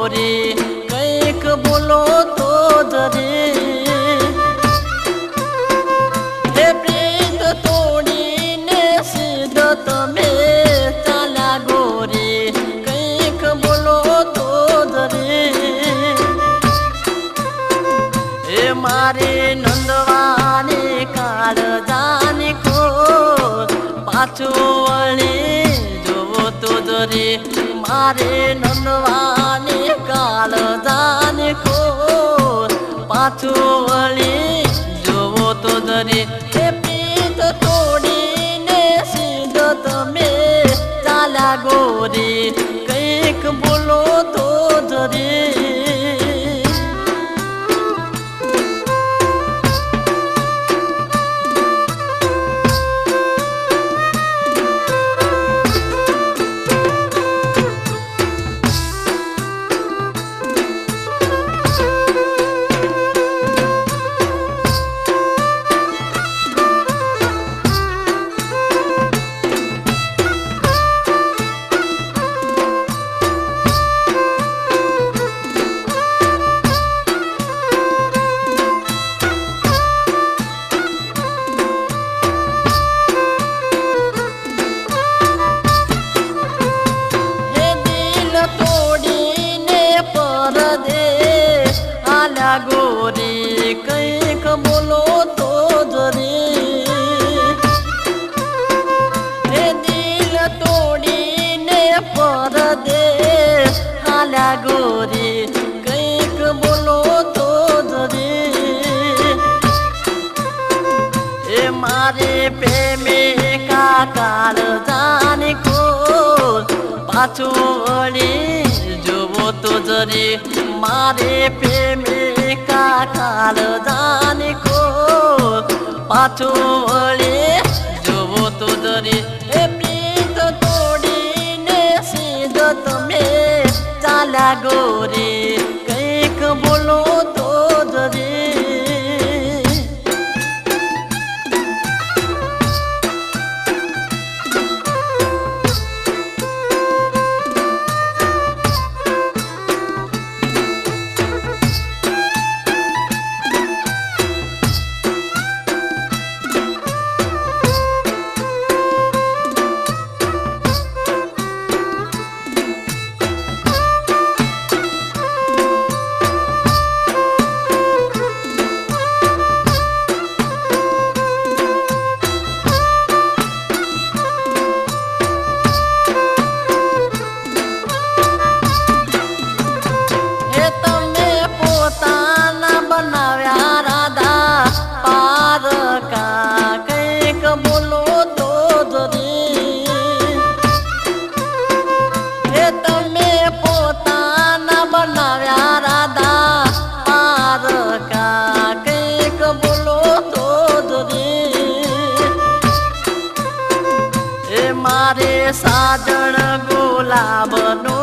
गोरी કંઈક બોલો તો જરી હે પ્રીત તોડીને સીધો તમે ચાલ્યા ગોરી કંઈક બોલો તો જરી હે મારી નંદવાની કાળજાની ખોર પાછું વળી જોવો તો જરી મારે નંદવાની કાળજાની ખોર પાછું વળી જોવો તો જરી હે પ્રીત તોડીને સીધો તમે ચાલ્યા ગોરી કંઈક બોલો તો જરી गोरी કંઈક બોલો તો જરી હે દિલ તોડીને પરદેશ હાલ્યા ગોરી કંઈક બોલો તો જરી એ મારે પ્રેમિકા કાળજાની ખોર પાછું વળી જોવો તો જરી મારે પ્રેમિકા કાળજાની ખોર પાછું વળી જોવો તો જરી હે પ્રીત તોડીને સીધો તમે ચાલ્યા ગોરી કંઈક બોલો તો જરી મારે સાજણ ગુલાબનો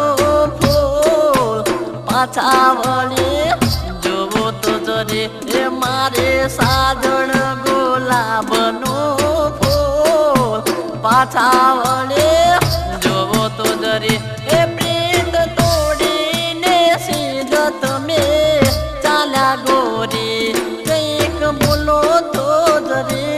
ફૂલ પાછા વળી જોવો તો જરી એ મારે સાજણ ગુલાબનો ફૂલ પાછા વળી જોવો તો જરી એ પ્રીત તોડીને સીધો તમે ચાલ્યા ગોરી કંઈક બોલો તો જરી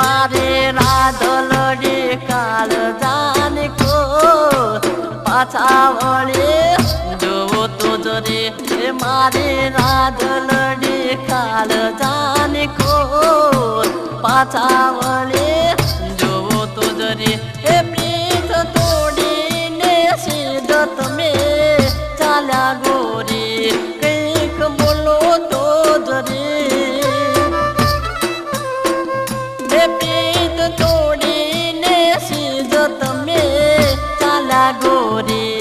मारे राधलडी काल जानेको पाछा वळे जोवो तो जरे मारे राधलडी काल जानेको पाछा वळे जोवो तो जरे प्रीत तोडीने सिधत मे चाल्या गोरी कैक बोलो तो जरे प्रीत तोडीने सिधत मे चाल्या गोरी